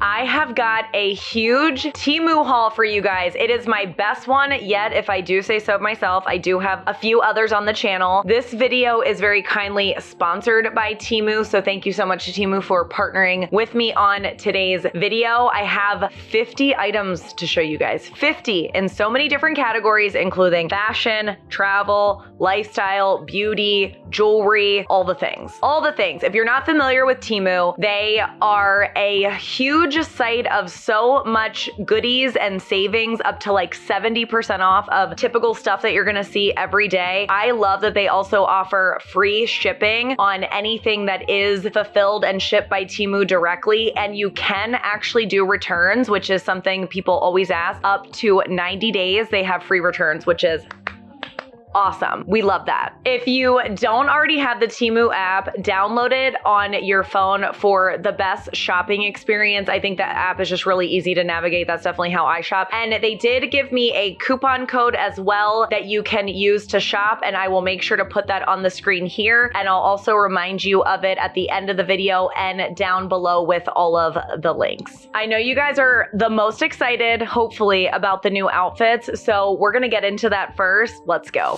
I have got a huge Temu haul for you guys. It is my best one yet, if I do say so myself. I do have a few others on the channel. This video is very kindly sponsored by Temu, so thank you so much to Temu for partnering with me on today's video. I have 50 items to show you guys. 50 in so many different categories, including fashion, travel, lifestyle, beauty, jewelry, all the things. All the things. If you're not familiar with Temu, they are a huge site of so much goodies and savings, up to like 70% off of typical stuff that you're gonna see every day. I love that they also offer free shipping on anything that is fulfilled and shipped by Temu directly, and you can actually do returns, which is something people always ask. Up to 90 days, they have free returns, which is awesome. We love that. If you don't already have the Temu app, download it on your phone for the best shopping experience. I think that app is just really easy to navigate. That's definitely how I shop. And they did give me a coupon code as well that you can use to shop, and I will make sure to put that on the screen here. And I'll also remind you of it at the end of the video and down below with all of the links. I know you guys are the most excited, hopefully, about the new outfits. So we're gonna get into that first. Let's go.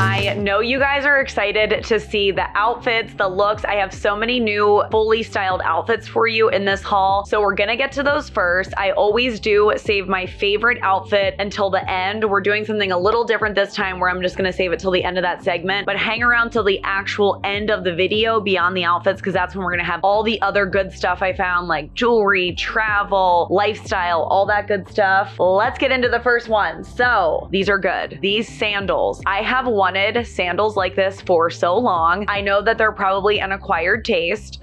I know you guys are excited to see the outfits, the looks. I have so many new fully styled outfits for you in this haul. So we're gonna get to those first. I always do save my favorite outfit until the end. We're doing something a little different this time where I'm just gonna save it till the end of that segment, but hang around till the actual end of the video beyond the outfits, because that's when we're gonna have all the other good stuff I found, like jewelry, travel, lifestyle, all that good stuff. Let's get into the first one. So these are good. These sandals. I have wanted sandals like this for so long. I know that they're probably an acquired taste,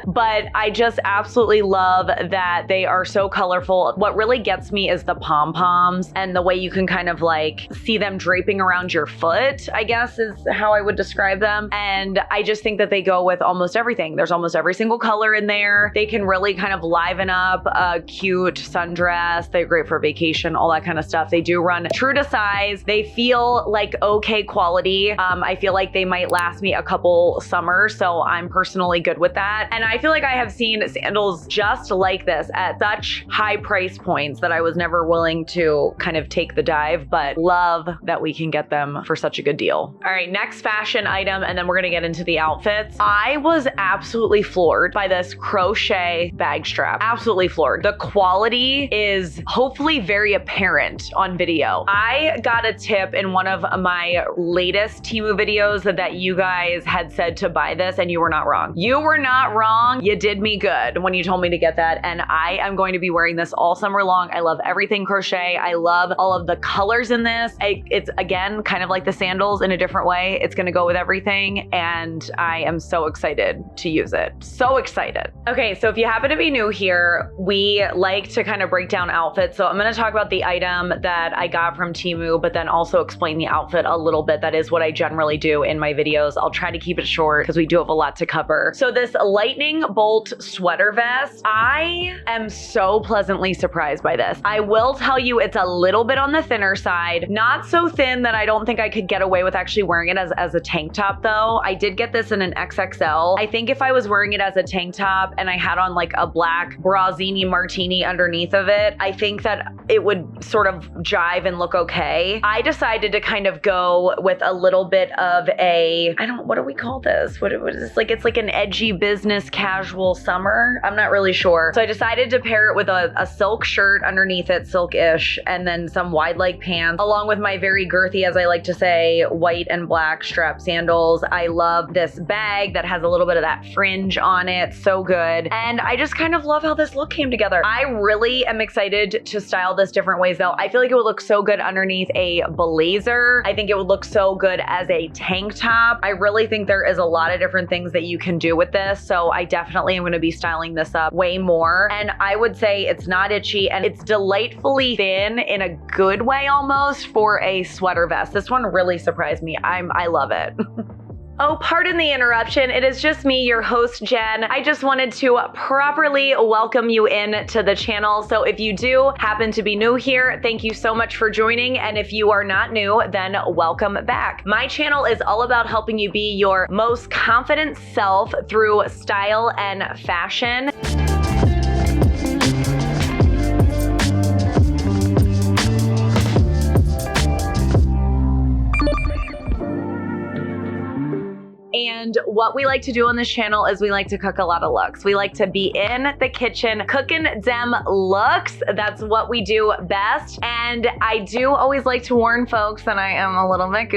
but I just absolutely love that they are so colorful. What really gets me is the pom-poms and the way you can kind of like see them draping around your foot, I guess is how I would describe them. And I just think that they go with almost everything. There's almost every single color in there. They can really kind of liven up a cute sundress. They're great for vacation, all that kind of stuff. They do run true to size. They feel like okay quality. I feel like they might last me a couple summers, so I'm personally good with that. And I feel like I have seen sandals just like this at such high price points that I was never willing to kind of take the dive, but love that we can get them for such a good deal. All right, next fashion item, and then we're gonna get into the outfits. I was absolutely floored by this crochet bag strap. Absolutely floored. The quality is hopefully very apparent on video. I got a tip in one of my latest Temu videos that you guys had said to buy this, and you were not wrong. You were not wrong. You did me good when you told me to get that, and I am going to be wearing this all summer long. I love everything crochet. I love all of the colors in this. It's again kind of like the sandals in a different way. It's gonna go with everything, and I am so excited to use it. So excited. Okay, so if you happen to be new here, we like to kind of break down outfits. So I'm gonna talk about the item that I got from Temu, but then also explain the outfit a little bit. That is what I generally do in my videos. I'll try to keep it short because we do have a lot to cover. So this lightning bolt sweater vest, I am so pleasantly surprised by this. I will tell you it's a little bit on the thinner side, not so thin that I don't think I could get away with actually wearing it as a tank top though. I did get this in an XXL. I think if I was wearing it as a tank top and I had on like a black Brazzini martini underneath of it, I think that it would sort of jive and look okay. I decided to kind of go with a little bit of a, what do we call this? What is this? Like, it's like an edgy business casual summer. I'm not really sure. So I decided to pair it with a silk shirt underneath it, silk-ish, and then some wide leg pants, along with my very girthy, as I like to say, white and black strap sandals. I love this bag that has a little bit of that fringe on it. So good. And I just kind of love how this look came together. I really am excited to style this different ways though. I feel like it would look so good underneath a blazer. I think it would look so good as a tank top. I really think there is a lot of different things that you can do with this. So I definitely am going to be styling this up way more. And I would say it's not itchy and it's delightfully thin in a good way almost for a sweater vest. This one really surprised me. I love it. Oh, pardon the interruption. It is just me, your host, Jen. I just wanted to properly welcome you in to the channel. So if you do happen to be new here, thank you so much for joining. And if you are not new, then welcome back. My channel is all about helping you be your most confident self through style and fashion. And what we like to do on this channel is we like to cook a lot of looks. We like to be in the kitchen cooking dem looks. That's what we do best. And I do always like to warn folks that I am a little bit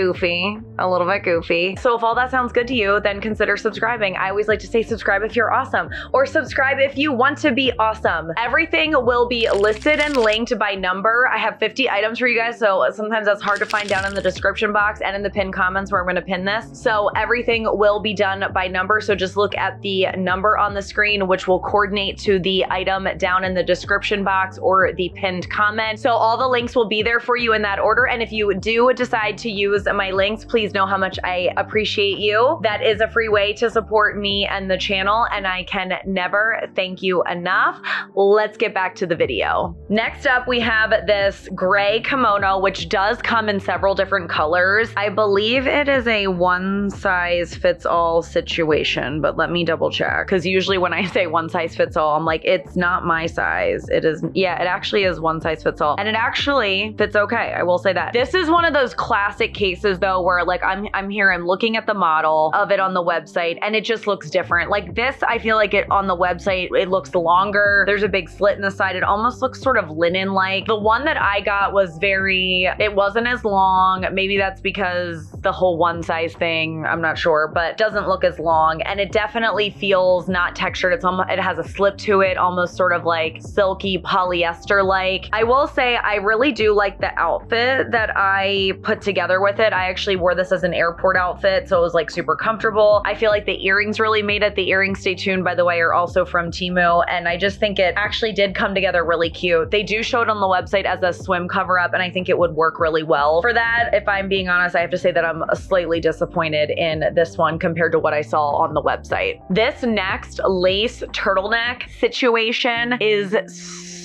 goofy. So if all that sounds good to you, then consider subscribing. I always like to say subscribe if you're awesome, or subscribe if you want to be awesome. Everything will be listed and linked by number. I have 50 items for you guys, so sometimes that's hard to find down in the description box and in the pinned comments where I'm gonna pin this. So everything will be done by number. So just look at the number on the screen, which will coordinate to the item down in the description box or the pinned comment. So all the links will be there for you in that order. And if you do decide to use my links, please know how much I appreciate you. That is a free way to support me and the channel, and I can never thank you enough. Let's get back to the video. Next up, we have this gray kimono, which does come in several different colors. I believe it is a one size fits all situation, but let me double check, because usually when I say one size fits all, I'm like, it's not my size. It is, yeah, it actually is one size fits all, and it actually fits okay. I will say that. This is one of those classic cases though, where like I'm here and looking at the model of it on the website, and it just looks different. Like this, I feel like it on the website, it looks longer. There's a big slit in the side. It almost looks sort of linen-like. The one that I got was it wasn't as long. Maybe that's because the whole one size thing, I'm not sure, but doesn't look as long, and it definitely feels not textured. It has a slip to it, almost sort of like silky polyester like. I will say I really do like the outfit that I put together with it. I actually wore this as an airport outfit, so it was like super comfortable. I feel like the earrings really made it. The earrings, stay tuned, by the way, are also from Temu, and I just think it actually did come together really cute. They do show it on the website as a swim cover up, and I think it would work really well for that. If I'm being honest, I have to say that I'm slightly disappointed in this one compared to what I saw on the website. This next lace turtleneck situation is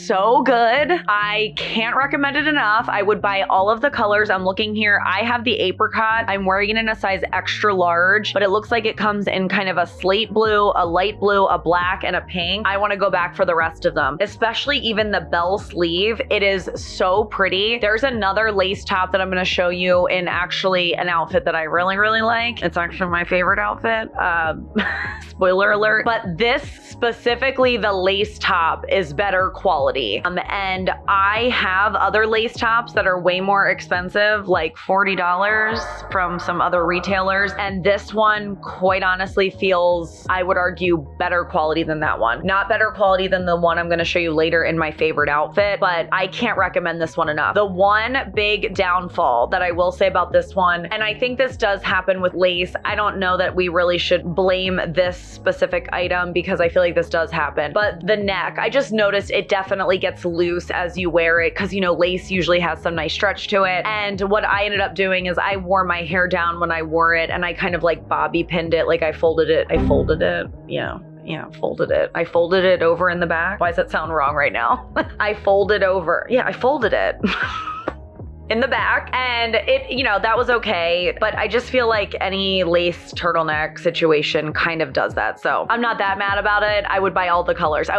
so good. I can't recommend it enough. I would buy all of the colors. I'm looking here. I have the apricot. I'm wearing it in a size extra large, but it looks like it comes in kind of a slate blue, a light blue, a black, and a pink. I want to go back for the rest of them, especially even the bell sleeve. It is so pretty. There's another lace top that I'm going to show you in actually an outfit that I really, really like. It's actually my favorite outfit. Spoiler alert. But this specifically, the lace top is better quality. And I have other lace tops that are way more expensive, like $40 from some other retailers. And this one, quite honestly, feels, I would argue, better quality than that one. Not better quality than the one I'm going to show you later in my favorite outfit, but I can't recommend this one enough. The one big downfall that I will say about this one, and I think this does happen with lace, I don't know that we really should blame this specific item because I feel like this does happen, but the neck, I just noticed it definitely gets loose as you wear it, because you know lace usually has some nice stretch to it. And what I ended up doing is I wore my hair down when I wore it, and I kind of like bobby pinned it, like I folded it. Folded it. I folded it over in the back. Why does that sound wrong right now? I folded it. In the back, and it, you know, that was okay, but I just feel like any lace turtleneck situation kind of does that. So I'm not that mad about it. I would buy all the colors.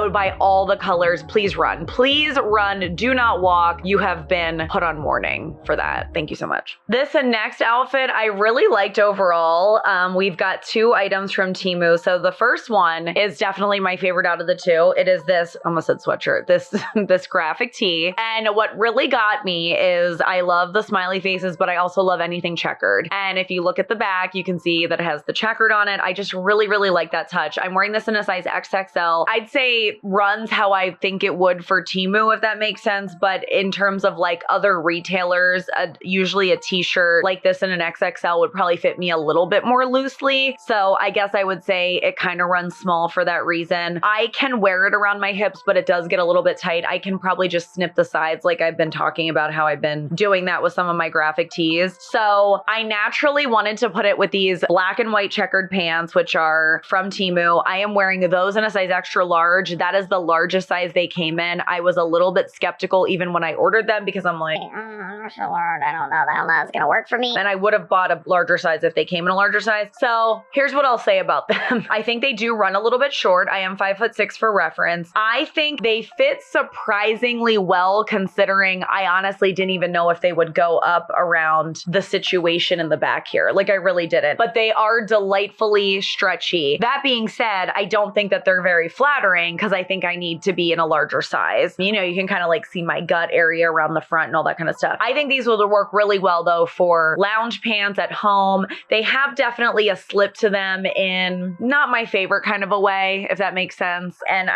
Please run. Please run. Do not walk. You have been put on warning for that. Thank you so much. This next outfit I really liked overall. We've got two items from Temu. So the first one is definitely my favorite out of the two. It is this, I almost said sweatshirt, this graphic tee. And what really got me is I love the smiley faces, but I also love anything checkered. And if you look at the back, you can see that it has the checkered on it. I just really, really like that touch. I'm wearing this in a size XXL. I'd say runs how I think it would for Temu, if that makes sense. But in terms of like other retailers, usually a t-shirt like this in an XXL would probably fit me a little bit more loosely. So I guess I would say it kind of runs small for that reason. I can wear it around my hips, but it does get a little bit tight. I can probably just snip the sides like I've been talking about how I've been doing doing that with some of my graphic tees. So I naturally wanted to put it with these black and white checkered pants, which are from Temu. I am wearing those in a size extra large. That is the largest size they came in. I was a little bit skeptical even when I ordered them because I'm like, I'm not sure, I don't know that that's gonna work for me. And I would have bought a larger size if they came in a larger size. So here's what I'll say about them. I think they do run a little bit short. I am 5'6" for reference. I think they fit surprisingly well considering I honestly didn't even know if they would go up around the situation in the back here. Like I really didn't, but they are delightfully stretchy. That being said, I don't think that they're very flattering because I think I need to be in a larger size. You know, you can kind of like see my gut area around the front and all that kind of stuff. I think these will work really well though for lounge pants at home. They have definitely a slip to them in not my favorite kind of a way, if that makes sense. And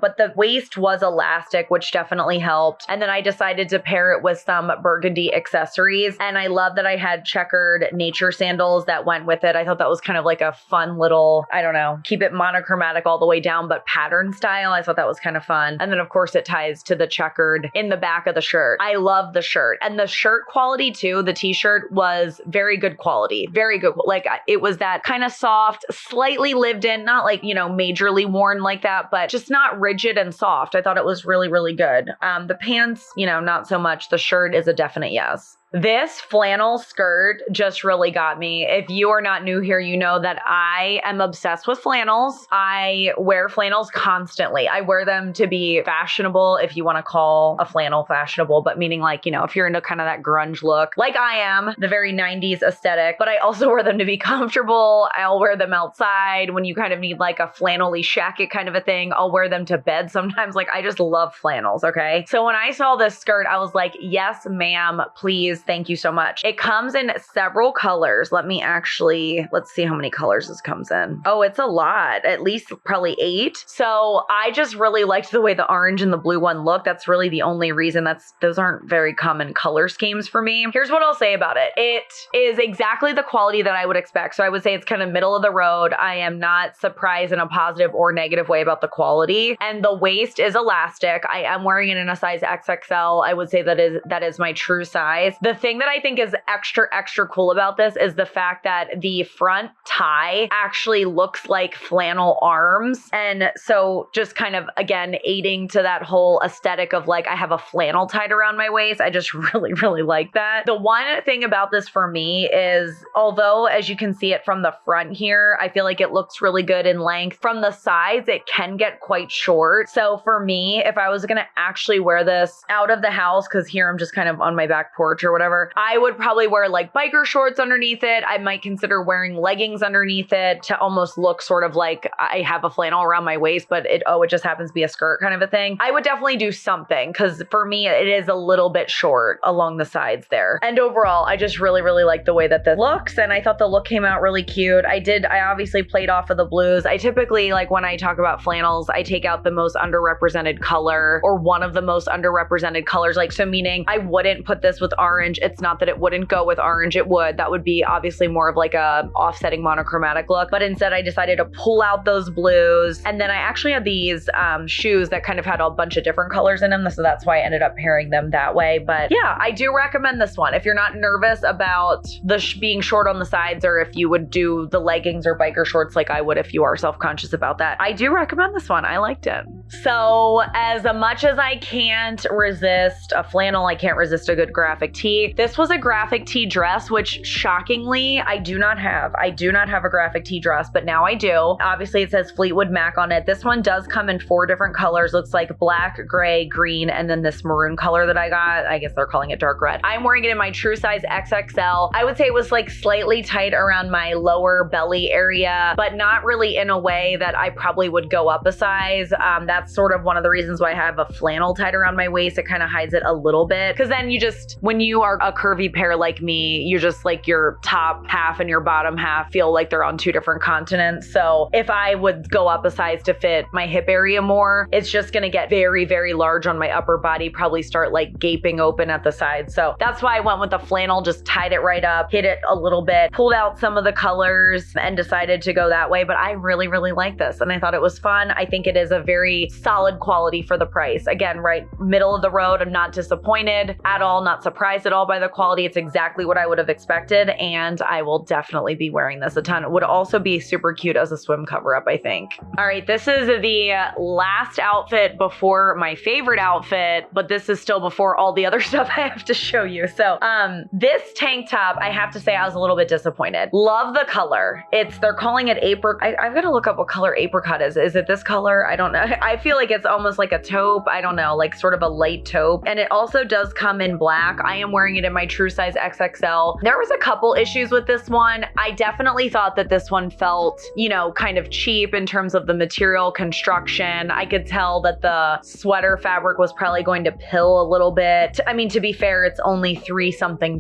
but the waist was elastic, which definitely helped. And then I decided to pair it with some burgundy accessories. And I love that I had checkered nature sandals that went with it. I thought that was kind of like a fun little, I don't know, keep it monochromatic all the way down, but pattern style. I thought that was kind of fun. And then of course it ties to the checkered in the back of the shirt. I love the shirt, and the shirt quality too. The t-shirt was very good quality, very good. Like it was that kind of soft, slightly lived in, not like, majorly worn like that, but just not rigid and soft. I thought it was really, really good. The pants, not so much. The shirt is a definite yes. This flannel skirt just really got me. If you are not new here, you know that I am obsessed with flannels. I wear flannels constantly. I wear them to be fashionable, if you want to call a flannel fashionable, but meaning like, if you're into kind of that grunge look, like I am, the very 90s aesthetic, but I also wear them to be comfortable. I'll wear them outside when you kind of need like a flannel-y shacket kind of a thing. I'll wear them to bed sometimes. Like I just love flannels, okay? So when I saw this skirt, I was like, yes, ma'am, please. Thank you so much. It comes in several colors. Let's see how many colors this comes in. Oh, it's a lot, at least probably 8. So I just really liked the way the orange and the blue one look. That's really the only reason. Those aren't very common color schemes for me. Here's what I'll say about it. It is exactly the quality that I would expect. So I would say it's kind of middle of the road. I am not surprised in a positive or negative way about the quality. And the waist is elastic. I am wearing it in a size XXL. I would say that is my true size. The thing that I think is extra cool about this is the fact that the front tie actually looks like flannel arms. And so just kind of, again, aiding to that whole aesthetic of like, I have a flannel tied around my waist. I just really, really like that. The one thing about this for me is, although as you can see it from the front here, I feel like it looks really good in length. From the sides, it can get quite short. So for me, if I was gonna actually wear this out of the house, because here I'm just kind of on my back porch or whatever, I would probably wear like biker shorts underneath it. I might consider wearing leggings underneath it to almost look sort of like I have a flannel around my waist, but it just happens to be a skirt kind of a thing. I would definitely do something because for me, it is a little bit short along the sides there. And overall, I just really, really like the way that this looks. And I thought the look came out really cute. I obviously played off of the blues. I typically, like when I talk about flannels, I take out the most underrepresented color or one of the most underrepresented colors. Like, so meaning I wouldn't put this with orange. It's not that it wouldn't go with orange, it would. That would be obviously more of like a offsetting monochromatic look. But instead I decided to pull out those blues. And then I actually had these shoes that kind of had a bunch of different colors in them. So that's why I ended up pairing them that way. But yeah, I do recommend this one. If you're not nervous about being short on the sides, or if you would do the leggings or biker shorts like I would if you are self-conscious about that, I do recommend this one. I liked it. So as much as I can't resist a flannel, I can't resist a good graphic tee. This was a graphic tee dress, which shockingly, I do not have. I do not have a graphic tee dress, but now I do. Obviously, it says Fleetwood Mac on it. This one does come in 4 different colors. Looks like black, gray, green, and then this maroon color that I got. I guess they're calling it dark red. I'm wearing it in my true size XXL. I would say it was like slightly tight around my lower belly area, but not really in a way that I probably would go up a size. That's sort of one of the reasons why I have a flannel tied around my waist. It kind of hides it a little bit. Because then when you are a curvy pair like me, you just like your top half and your bottom half feel like they're on 2 different continents. So if I would go up a size to fit my hip area more, it's just gonna get very, very large on my upper body, probably start like gaping open at the sides. So that's why I went with the flannel, just tied it right up, hit it a little bit, pulled out some of the colors and decided to go that way. But I really, really like this and I thought it was fun. I think it is a very solid quality for the price. Again, right middle of the road. I'm not disappointed at all, not surprised at all by the quality. It's exactly what I would have expected, and I will definitely be wearing this a ton. It would also be super cute as a swim cover-up, I think. All right, this is the last outfit before my favorite outfit, but this is still before all the other stuff I have to show you. So this tank top, I have to say I was a little bit disappointed. Love the color. They're calling it apricot. I've got to look up what color apricot is. Is it this color? I don't know. I feel like it's almost like a taupe. I don't know, like sort of a light taupe. And it also does come in black. I am wearing it in my true size XXL. There was a couple issues with this one. I definitely thought that this one felt, you know, kind of cheap in terms of the material construction. I could tell that the sweater fabric was probably going to pill a little bit. I mean, to be fair, it's only $3 something.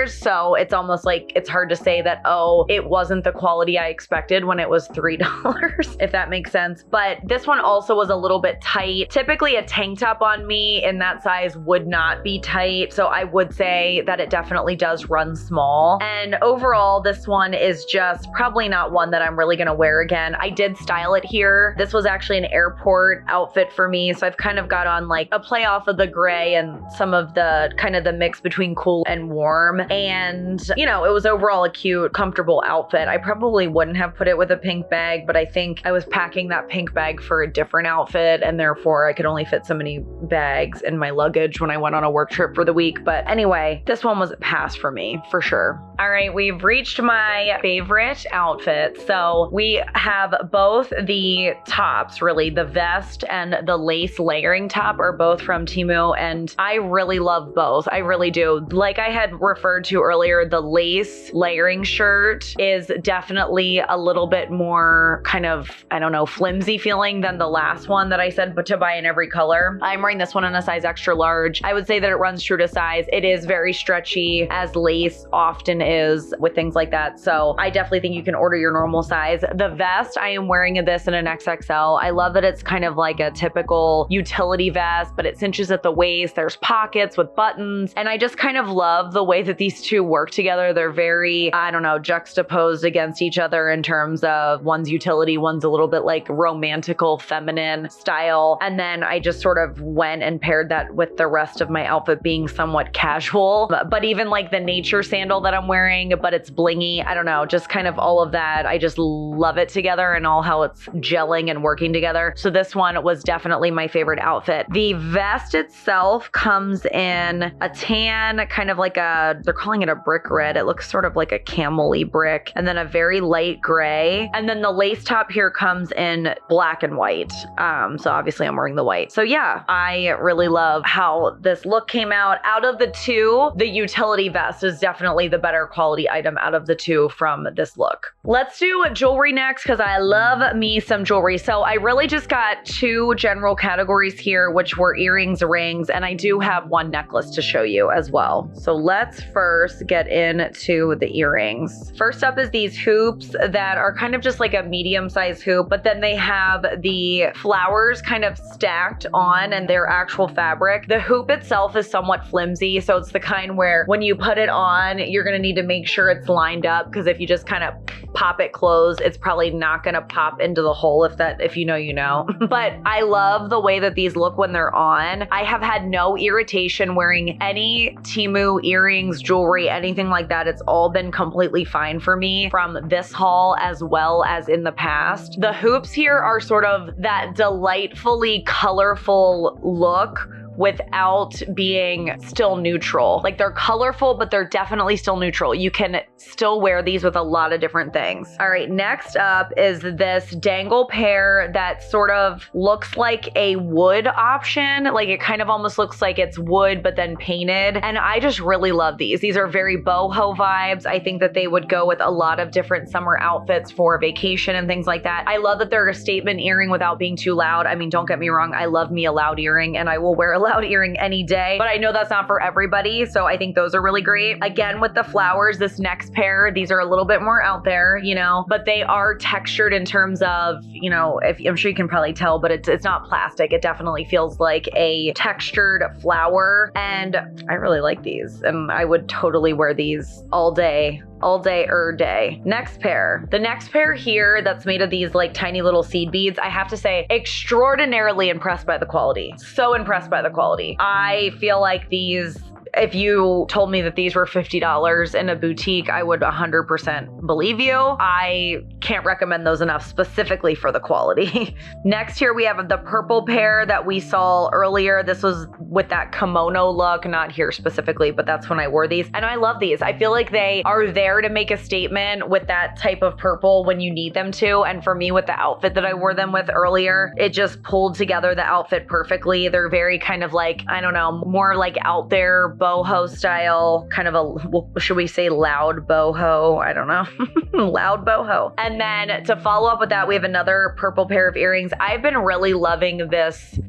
So it's almost like it's hard to say that, oh, it wasn't the quality I expected when it was $3, if that makes sense. But this one also was a little bit tight. Typically a tank top on me in that size would not be tight. So I would say that it definitely does run small. And overall, this one is just probably not one that I'm really gonna wear again. I did style it here. This was actually an airport outfit for me. So I've kind of got on like a play off of the gray and some of the kind of the mix between cool and warm. And, you know, it was overall a cute, comfortable outfit. I probably wouldn't have put it with a pink bag, but I think I was packing that pink bag for a different outfit, and therefore I could only fit so many bags in my luggage when I went on a work trip for the week. But anyway, this one was a pass for me, for sure. All right, we've reached my favorite outfit. So we have both the tops, really, the vest and the lace layering top are both from Temu, and I really love both. I really do. Like I had referred to earlier, the lace layering shirt is definitely a little bit more kind of, I don't know, flimsy feeling than the last one that I said but to buy in every color. I'm wearing this one in a size extra large. I would say that it runs true to size. It is very stretchy, as lace often is with things like that. So I definitely think you can order your normal size. The vest, I am wearing this in an XXL. I love that it's kind of like a typical utility vest, but it cinches at the waist. There's pockets with buttons. And I just kind of love the way that these two work together. They're very, I don't know, juxtaposed against each other in terms of one's utility, one's a little bit like romantical, feminine style. And then I just sort of went and paired that with the rest of my outfit being somewhat casual. But even like the nature sandal that I'm wearing, but it's blingy. I don't know, just kind of all of that. I just love it together and all how it's gelling and working together. So this one was definitely my favorite outfit. The vest itself comes in a tan, kind of like a, they're calling it a brick red. It looks sort of like a camel-y brick, and then a very light gray. And then the lace top here comes in black and white. So obviously I'm wearing the white. So yeah, I really love how this look came out. Out of the two, the utility vest is definitely the better quality item out of the two from this look. Let's do jewelry next, because I love me some jewelry. So I really just got two general categories here, which were earrings, rings, and I do have one necklace to show you as well. So let's first get into the earrings. First up is these hoops that are kind of just like a medium-sized hoop, but then they have the flowers kind of stacked on and their actual fabric. The hoop itself is somewhat flimsy, so it's the kind where when you put it on, you're gonna need to make sure it's lined up, because if you just kind of pop it closed, it's probably not gonna pop into the hole. If you know, you know. But I love the way that these look when they're on. I have had no irritation wearing any Temu earrings, jewelry, anything like that. It's all been completely fine for me from this haul as well as in the past. The hoops here are sort of that delightfully colorful look without being still neutral. Like, they're colorful, but they're definitely still neutral. You can still wear these with a lot of different things. All right, next up is this dangle pair that sort of looks like a wood option. Like, it kind of almost looks like it's wood, but then painted. And I just really love these. These are very boho vibes. I think that they would go with a lot of different summer outfits for vacation and things like that. I love that they're a statement earring without being too loud. I mean, don't get me wrong. I love me a loud earring, and I will wear a loud earring any day, but I know that's not for everybody. So I think those are really great. Again, with the flowers, this next pair, these are a little bit more out there, you know, but they are textured in terms of, you know, I'm sure you can probably tell, but it's not plastic. It definitely feels like a textured flower, and I really like these, and I would totally wear these all day all day, day. Next pair. The next pair here that's made of these like tiny little seed beads, I have to say, extraordinarily impressed by the quality. So impressed by the quality. I feel like these, if you told me that these were $50 in a boutique, I would 100% believe you. I can't recommend those enough specifically for the quality. Next here we have the purple pair that we saw earlier. This was with that kimono look, not here specifically, but that's when I wore these. And I love these. I feel like they are there to make a statement with that type of purple when you need them to. And for me, with the outfit that I wore them with earlier, it just pulled together the outfit perfectly. They're very kind of like, I don't know, more like out there boho style, kind of a, should we say loud boho? I don't know. Loud boho. And then to follow up with that, we have another purple pair of earrings. I've been really loving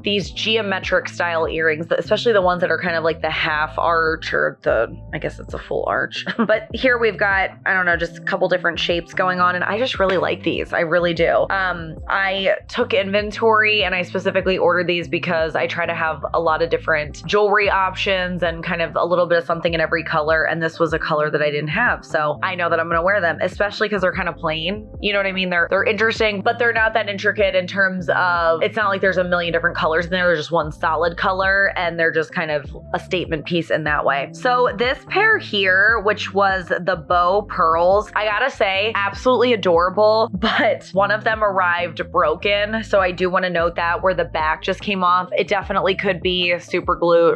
these geometric style earrings, especially the ones that are kind of like the half arch or I guess it's a full arch. But here we've got, I don't know, just a couple different shapes going on. And I just really like these. I really do. I took inventory and I specifically ordered these because I try to have a lot of different jewelry options and kind of a little bit of something in every color, and this was a color that I didn't have, so I know that I'm gonna wear them, especially because they're kind of plain. You know what I mean? They're interesting, but they're not that intricate in terms of, it's not like there's a million different colors in there. There's just one solid color, and they're just kind of a statement piece in that way. So this pair here, which was the bow pearls, I gotta say, absolutely adorable, but one of them arrived broken, so I do want to note that where the back just came off. It definitely could be super glued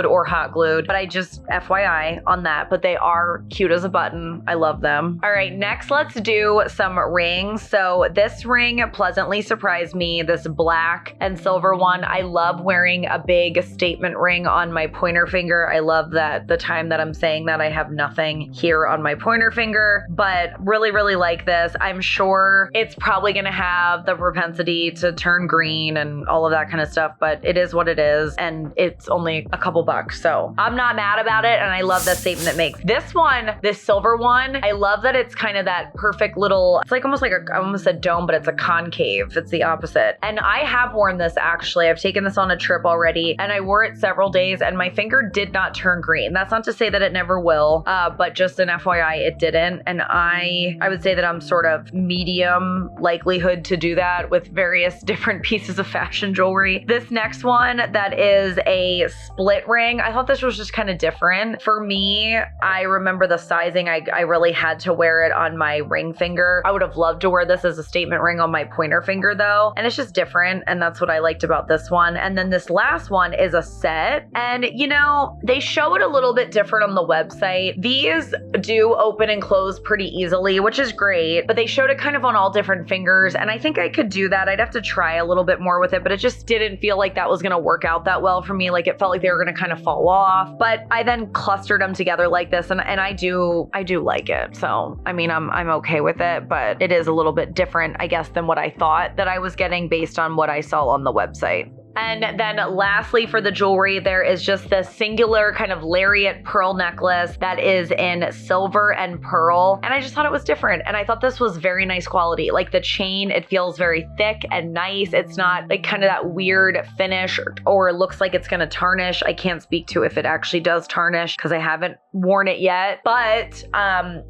or hot glued, but I just FYI on that, but they are cute as a button. I love them. All right, next let's do some rings. So this ring pleasantly surprised me, this black and silver one. I love wearing a big statement ring on my pointer finger. I love that the time that I'm saying that I have nothing here on my pointer finger, but really, really like this. I'm sure it's probably gonna have the propensity to turn green and all of that kind of stuff, but it is what it is, and it's only a couple bucks. So I'm not mad about it, and I love the statement it makes. This one, this silver one, I love that it's kind of that perfect little, it's like almost like I almost said dome, but it's a concave. It's the opposite. And I have worn this actually. I've taken this on a trip already, and I wore it several days, and my finger did not turn green. That's not to say that it never will, but just an FYI, it didn't. And I would say that I'm sort of medium likelihood to do that with various different pieces of fashion jewelry. This next one that is a split ring, I thought this was just kind of different. For me, I remember the sizing, I really had to wear it on my ring finger. I would have loved to wear this as a statement ring on my pointer finger though, and it's just different, and that's what I liked about this one. And then this last one is a set, and you know, they show it a little bit different on the website. These do open and close pretty easily, which is great, but they showed it kind of on all different fingers, and I think I could do that. I'd have to try a little bit more with it, but it just didn't feel like that was gonna work out that well for me. Like it felt like they were gonna kind of fall off, but I then clustered them together like this, and I do like it. So I mean, I'm okay with it, but it is a little bit different, I guess, than what I thought that I was getting based on what I saw on the website. And then lastly for the jewelry, there is just this singular kind of lariat pearl necklace that is in silver and pearl. And I just thought it was different. And I thought this was very nice quality. Like the chain, it feels very thick and nice. It's not like kind of that weird finish or it looks like it's gonna tarnish. I can't speak to if it actually does tarnish because I haven't worn it yet, but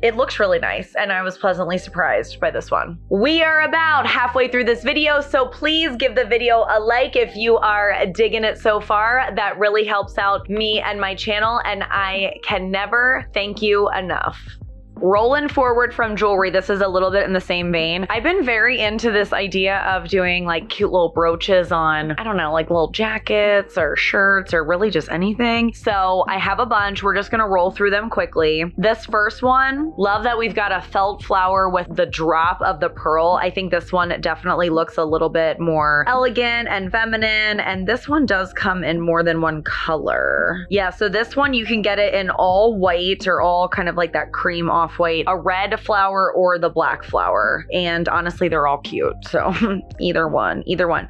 it looks really nice. And I was pleasantly surprised by this one. We are about halfway through this video, so please give the video a like if you are digging it so far. That really helps out me and my channel, and I can never thank you enough. Rolling forward from jewelry, this is a little bit in the same vein. I've been very into this idea of doing like cute little brooches on, I don't know, like little jackets or shirts or really just anything. So I have a bunch. We're just gonna roll through them quickly. This first one, love that we've got a felt flower with the drop of the pearl. I think this one definitely looks a little bit more elegant and feminine. And this one does come in more than one color. Yeah, so this one you can get it in all white or all kind of like that cream off off-white, a red flower or the black flower. And honestly, they're all cute. So either one.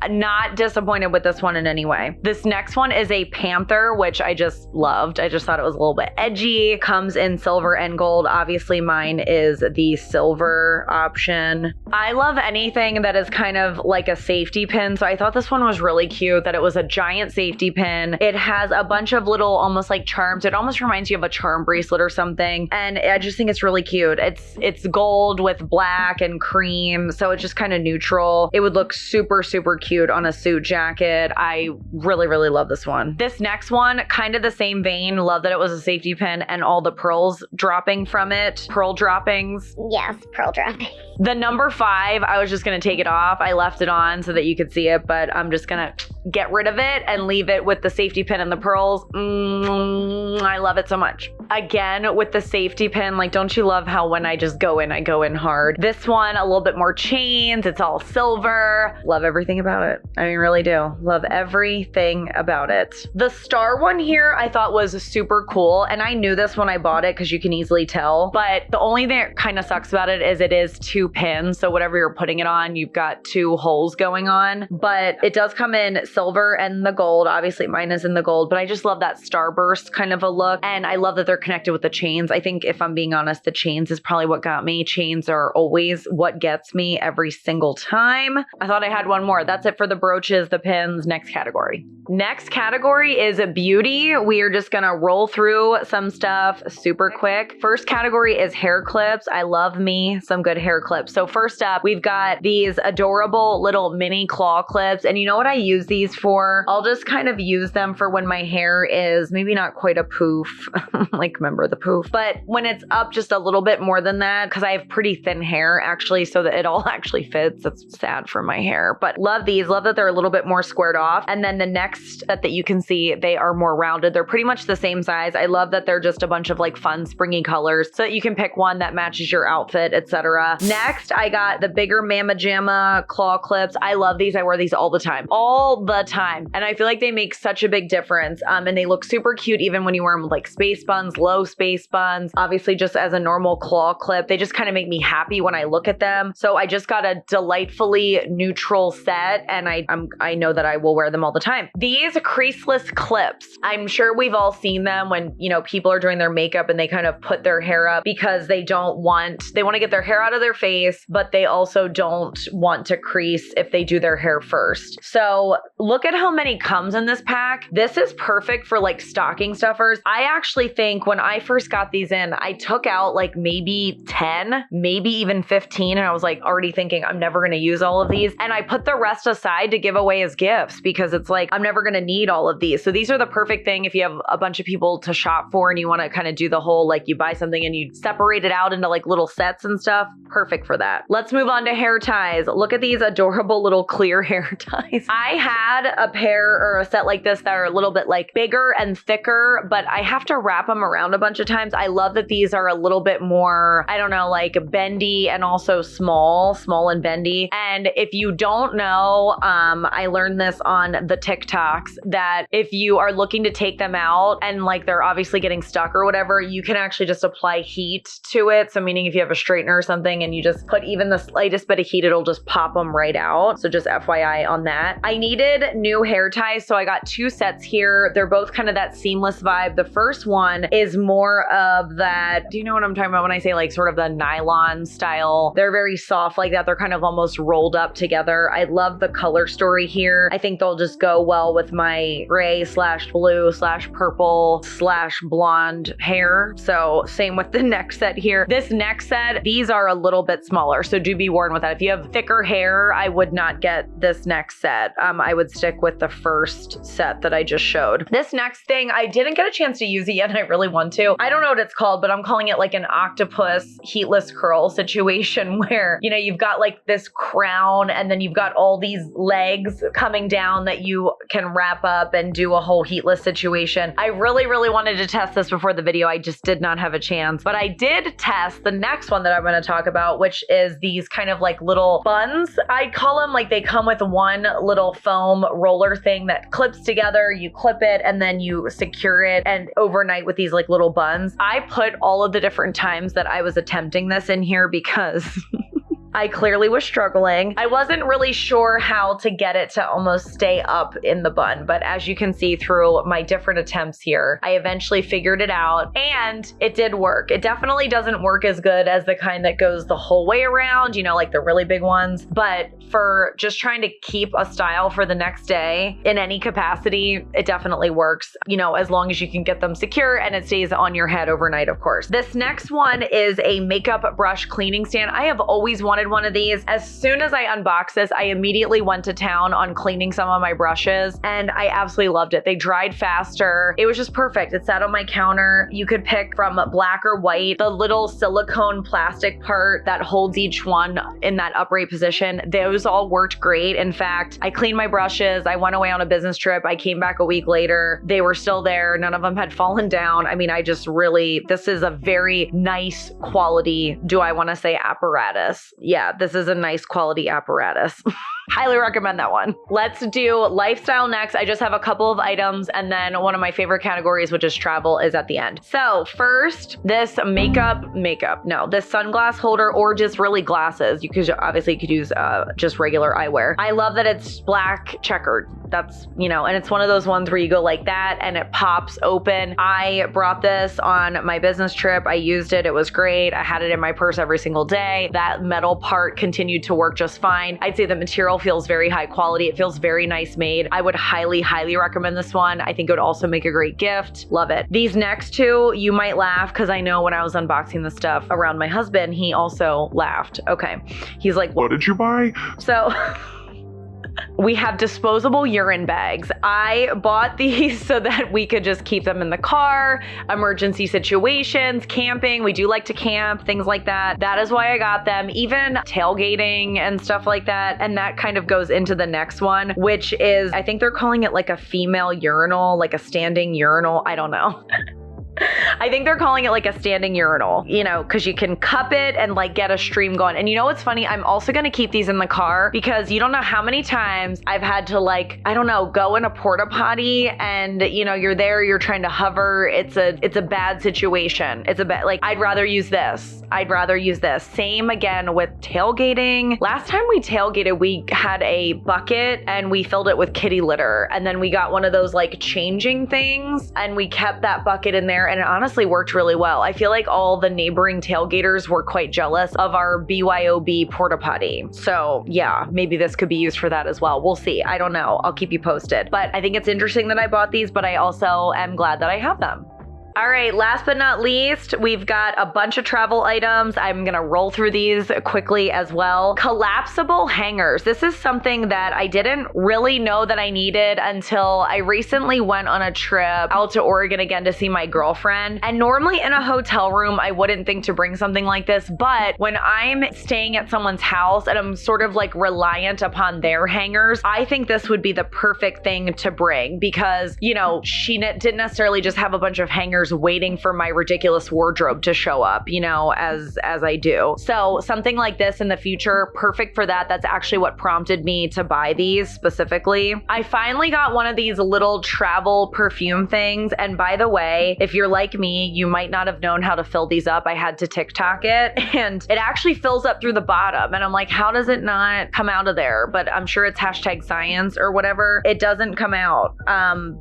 Not disappointed with this one in any way. This next one is a panther, which I just loved. I just thought it was a little bit edgy. Comes in silver and gold. Obviously mine is the silver option. I love anything that is kind of like a safety pin. So I thought this one was really cute, that it was a giant safety pin. It has a bunch of little almost like charms. It almost reminds you of a charm bracelet or something. And I just think it's really cute. It's gold with black and cream. So it's just kind of neutral. It would look super, super cute on a suit jacket. I really, really love this one. This next one, kind of the same vein. Love that it was a safety pin and all the pearls dropping from it. Pearl droppings. Yes, pearl dropping. The number 5, I was just going to take it off. I left it on so that you could see it, but I'm just going to get rid of it and leave it with the safety pin and the pearls. I love it so much. Again, with the safety pin, like, don't you love how when I just go in, I go in hard? This one, a little bit more chains. It's all silver. Love everything about it. I mean, really do. Love everything about it. The star one here, I thought was super cool. And I knew this when I bought it because you can easily tell. But the only thing that kind of sucks about it is it is 2 pins. So whatever you're putting it on, you've got 2 holes going on. But it does come in silver and the gold. Obviously mine is in the gold, but I just love that starburst kind of a look. And I love that they're connected with the chains. I think if I'm being honest, the chains is probably what got me. Chains are always what gets me every single time. I thought I had one more. That's it for the brooches, the pins. Next category. Next category is beauty. We are just gonna roll through some stuff super quick. First category is hair clips. I love me some good hair clips. So first up, we've got these adorable little mini claw clips. And you know what I use these for? I'll just kind of use them for when my hair is maybe not quite a poof, like remember the poof, but when it's up just a little bit more than that, because I have pretty thin hair actually, so that it all actually fits. That's sad for my hair, but love these. Love that they're a little bit more squared off. And then the next set that you can see, they are more rounded. They're pretty much the same size. I love that they're just a bunch of like fun springy colors so that you can pick one that matches your outfit, etc. Next, I got the bigger Mama Jamma claw clips. I love these. I wear these all the time. And I feel like they make such a big difference. And they look super cute even when you wear them with like space buns, low space buns. Obviously just as a normal claw clip, they just kind of make me happy when I look at them. So I just got a delightfully neutral set and I know that I will wear them all the time. These creaseless clips, I'm sure we've all seen them when, you know, people are doing their makeup and they kind of put their hair up because they want to get their hair out of their face, but they also don't want to crease if they do their hair first. So look at how many comes in this pack. This is perfect for like stocking stuffers. I actually think when I first got these in, I took out like maybe 10, maybe even 15. And I was like already thinking I'm never going to use all of these. And I put the rest aside to give away as gifts because it's like, I'm never going to need all of these. So these are the perfect thing if you have a bunch of people to shop for and you want to kind of do the whole, like you buy something and you separate it out into like little sets and stuff. Perfect for that. Let's move on to hair ties. Look at these adorable little clear hair ties. I had a pair or a set like this that are a little bit like bigger and thicker, but I have to wrap them around a bunch of times. I love that these are a little bit more, I don't know, like bendy and also small and bendy. And if you don't know, I learned this on the TikToks that if you are looking to take them out and like they're obviously getting stuck or whatever, you can actually just apply heat to it. So meaning if you have a straightener or something and you just put even the slightest bit of heat, it'll just pop them right out. So just FYI on that. I needed new hair ties, so I got 2 sets here. They're both kind of that seamless vibe. The first one is more of that, do you know what I'm talking about when I say like sort of the nylon style? They're very soft like that. They're kind of almost rolled up together. I love the color story here. I think they'll just go well with my gray / blue / purple / blonde hair. So same with the next set here. This next set, these are a little bit smaller. So do be warned with that. If you have thicker hair, I would not get this next set. I would stick with the first set that I just showed. This next thing, I didn't get a chance to use it yet and I really want to. I don't know what it's called, but I'm calling it like an octopus heatless curl situation where, you know, you've got like this crown and then you've got all these legs coming down that you can wrap up and do a whole heatless situation. I really wanted to test this before the video. I just did not have a chance, but I did test the next one that I'm going to talk about, which is these kind of like little buns. I call them, like they come with one little foam foam roller thing that clips together. You clip it and then you secure it and overnight with these like little buns. I put all of the different times that I was attempting this in here because I clearly was struggling. I wasn't really sure how to get it to almost stay up in the bun, but as you can see through my different attempts here, I eventually figured it out and it did work. It definitely doesn't work as good as the kind that goes the whole way around, you know, like the really big ones, but for just trying to keep a style for the next day in any capacity, it definitely works, you know, as long as you can get them secure and it stays on your head overnight, of course. This next one is a makeup brush cleaning stand. I have always wanted one of these. As soon as I unboxed this, I immediately went to town on cleaning some of my brushes and I absolutely loved it. They dried faster. It was just perfect. It sat on my counter. You could pick from black or white. The little silicone plastic part that holds each one in that upright position, those all worked great. In fact, I cleaned my brushes. I went away on a business trip. I came back a week later. They were still there. None of them had fallen down. I mean, this is a very nice quality, do I want to say apparatus? Yeah, this is a nice quality apparatus. Highly recommend that one. Let's do lifestyle next. I just have a couple of items and then one of my favorite categories, which is travel, is at the end. So first, this this sunglass holder or just really glasses. You could use just regular eyewear. I love that it's black checkered. That's, you know, and it's one of those ones where you go like that and it pops open. I brought this on my business trip. I used it. It was great. I had it in my purse every single day. That metal part continued to work just fine. I'd say the material feels very high quality. It feels very nice made. I would highly, highly recommend this one. I think it would also make a great gift. Love it. These next two, you might laugh because I know when I was unboxing the stuff around my husband, he also laughed. Okay. He's like, what did you buy? So we have disposable urine bags. I bought these so that we could just keep them in the car, emergency situations, camping. We do like to camp, things like that. That is why I got them, even tailgating and stuff like that. And that kind of goes into the next one, which is, I think they're calling it like a female urinal, like a standing urinal. I don't know. I think they're calling it like a standing urinal, you know, because you can cup it and like get a stream going. And you know what's funny? I'm also going to keep these in the car because you don't know how many times I've had to like, I don't know, go in a porta potty and you know, you're there, you're trying to hover. It's a bad situation. It's a bad, like, I'd rather use this. Same again with tailgating. Last time we tailgated, we had a bucket and we filled it with kitty litter. And then we got one of those like changing things and we kept that bucket in there. And it honestly worked really well. I feel like all the neighboring tailgaters were quite jealous of our BYOB porta potty. So yeah, maybe this could be used for that as well. We'll see. I don't know. I'll keep you posted. But I think it's interesting that I bought these, but I also am glad that I have them. All right, last but not least, we've got a bunch of travel items. I'm gonna roll through these quickly as well. Collapsible hangers. This is something that I didn't really know that I needed until I recently went on a trip out to Oregon again to see my girlfriend. And normally in a hotel room, I wouldn't think to bring something like this, but when I'm staying at someone's house and I'm sort of like reliant upon their hangers, I think this would be the perfect thing to bring because, you know, she didn't necessarily just have a bunch of hangers waiting for my ridiculous wardrobe to show up, you know, as I do. So something like this in the future, perfect for that. That's actually what prompted me to buy these specifically. I finally got one of these little travel perfume things. And by the way, if you're like me, you might not have known how to fill these up. I had to TikTok it and it actually fills up through the bottom. And I'm like, how does it not come out of there? But I'm sure it's #science or whatever. It doesn't come out.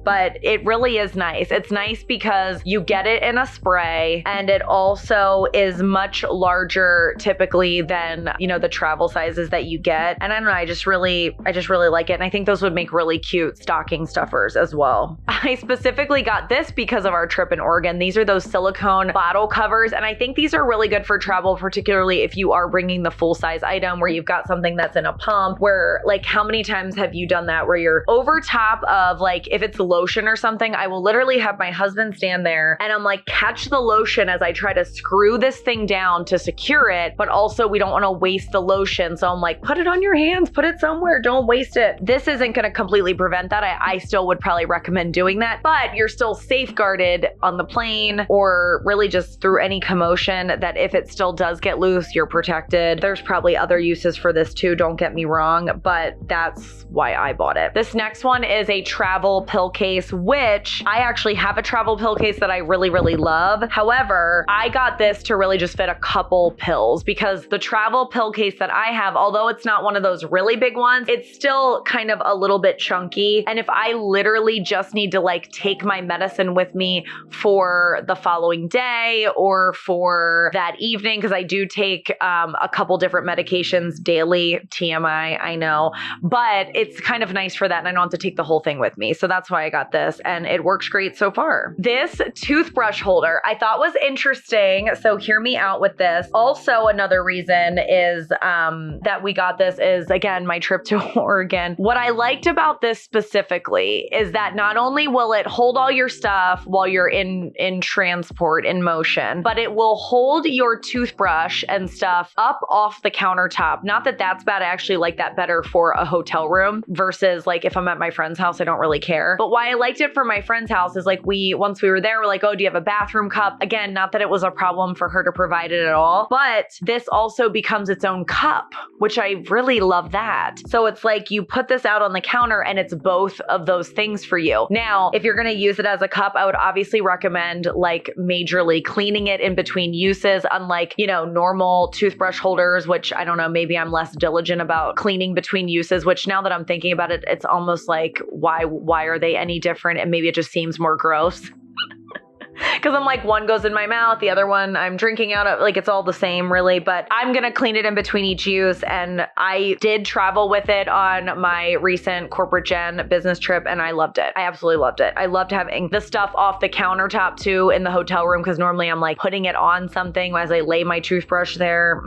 But it really is nice. It's nice because you get it in a spray and it also is much larger typically than, you know, the travel sizes that you get. And I don't know, I just really like it. And I think those would make really cute stocking stuffers as well. I specifically got this because of our trip in Oregon. These are those silicone bottle covers. And I think these are really good for travel, particularly if you are bringing the full size item where you've got something that's in a pump where like, how many times have you done that where you're over top of like, if it's lotion or something, I will literally have my husband stand there there. And I'm like, catch the lotion as I try to screw this thing down to secure it. But also we don't want to waste the lotion. So I'm like, put it on your hands, put it somewhere, don't waste it. This isn't going to completely prevent that. I still would probably recommend doing that, but you're still safeguarded on the plane or really just through any commotion that if it still does get loose, you're protected. There's probably other uses for this too, don't get me wrong, but that's why I bought it. This next one is a travel pill case, which I actually have a travel pill case that I really, really love. However, I got this to really just fit a couple pills because the travel pill case that I have, although it's not one of those really big ones, it's still kind of a little bit chunky. And if I literally just need to like take my medicine with me for the following day or for that evening, because I do take a couple different medications daily, TMI, I know, but it's kind of nice for that and I don't have to take the whole thing with me. So that's why I got this and it works great so far. This toothbrush holder I thought was interesting. So hear me out with this. Also, another reason is that we got this is, again, my trip to Oregon. What I liked about this specifically is that not only will it hold all your stuff while you're in transport, in motion, but it will hold your toothbrush and stuff up off the countertop. Not that that's bad. I actually like that better for a hotel room versus like if I'm at my friend's house, I don't really care. But why I liked it for my friend's house is like once we were there, we're like, oh, do you have a bathroom cup? Again, not that it was a problem for her to provide it at all, but this also becomes its own cup, which I really love that. So it's like you put this out on the counter and it's both of those things for you. Now, if you're going to use it as a cup, I would obviously recommend like majorly cleaning it in between uses, unlike, you know, normal toothbrush holders, which I don't know, maybe I'm less diligent about cleaning between uses, which now that I'm thinking about it, it's almost like, why are they any different? And maybe it just seems more gross. Because I'm like, one goes in my mouth, the other one I'm drinking out of, like it's all the same really, but I'm going to clean it in between each use. And I did travel with it on my recent corporate gen business trip and I loved it. I absolutely loved it. I loved having the stuff off the countertop too in the hotel room because normally I'm like putting it on something as I lay my toothbrush there.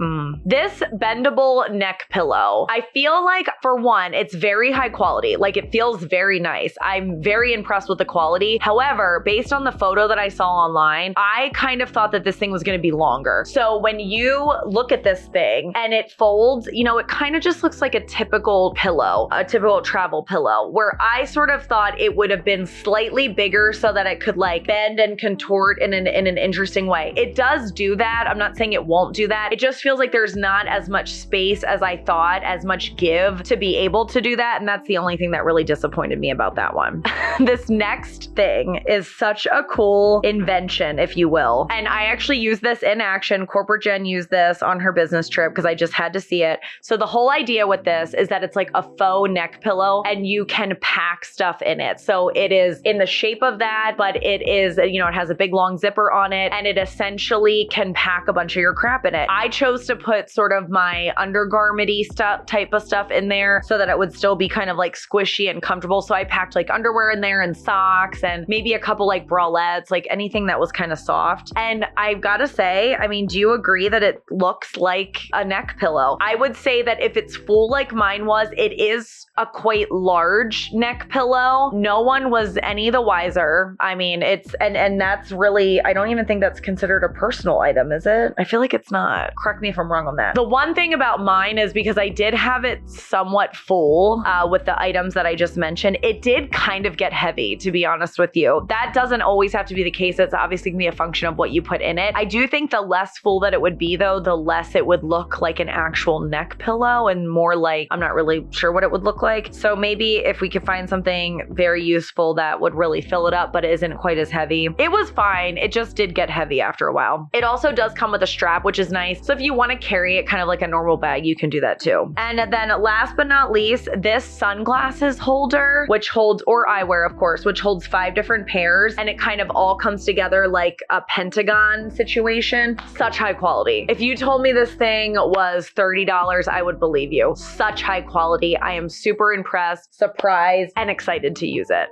This bendable neck pillow, I feel like for one, it's very high quality. Like it feels very nice. I'm very impressed with the quality. However, based on the photo that I saw online, I kind of thought that this thing was going to be longer. So when you look at this thing and it folds, you know, it kind of just looks like a typical pillow, a typical travel pillow, where I sort of thought it would have been slightly bigger so that it could like bend and contort in an interesting way. It does do that. I'm not saying it won't do that. It just feels like there's not as much space as I thought, as much give to be able to do that. And that's the only thing that really disappointed me about that one. This next thing is such a cool invention, if you will. And I actually used this in action. Corporate Jen used this on her business trip because I just had to see it. So the whole idea with this is that it's like a faux neck pillow and you can pack stuff in it. So it is in the shape of that, but it is, you know, it has a big long zipper on it and it essentially can pack a bunch of your crap in it. I chose to put sort of my undergarment-y stuff, type of stuff in there so that it would still be kind of like squishy and comfortable. So I packed like underwear in there and socks and maybe a couple like bralettes, like anything that was kind of soft. And I've got to say, I mean, do you agree that it looks like a neck pillow? I would say that if it's full like mine was, it is a quite large neck pillow. No one was any the wiser. I mean, it's, and that's really, I don't even think that's considered a personal item, is it? I feel like it's not. Correct me if I'm wrong on that. The one thing about mine is because I did have it somewhat full with the items that I just mentioned, it did kind of get heavy, to be honest with you. That doesn't always have to be the case. It's obviously gonna be a function of what you put in it. I do think the less full that it would be though, the less it would look like an actual neck pillow and more like, I'm not really sure what it would look like. So maybe if we could find something very useful that would really fill it up, but it isn't quite as heavy. It was fine. It just did get heavy after a while. It also does come with a strap, which is nice. So if you want to carry it kind of like a normal bag, you can do that too. And then last but not least, this sunglasses holder, which holds, or eyewear, of course, which holds 5 different pairs and it kind of all comes together like a pentagon situation. Such high quality. If you told me this thing was $30, I would believe you. Such high quality. I am super impressed, surprised, and excited to use it.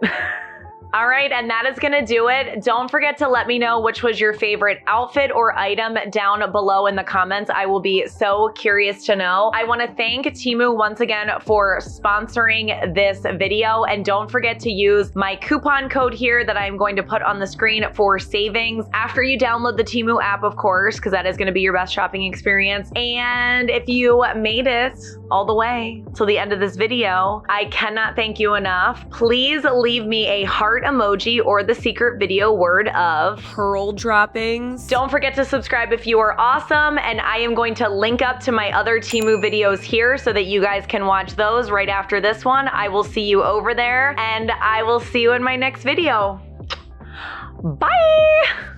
All right, and that is gonna do it. Don't forget to let me know which was your favorite outfit or item down below in the comments. I will be so curious to know. I wanna thank Temu once again for sponsoring this video, and don't forget to use my coupon code here that I'm going to put on the screen for savings after you download the Temu app, of course, because that is gonna be your best shopping experience. And if you made it all the way till the end of this video, I cannot thank you enough. Please leave me a heart emoji or the secret video word of pearl droppings. Don't forget to subscribe if you are awesome, and I am going to link up to my other Temu videos here so that you guys can watch those right after this one. I will see you over there, and I will see you in my next video. Bye!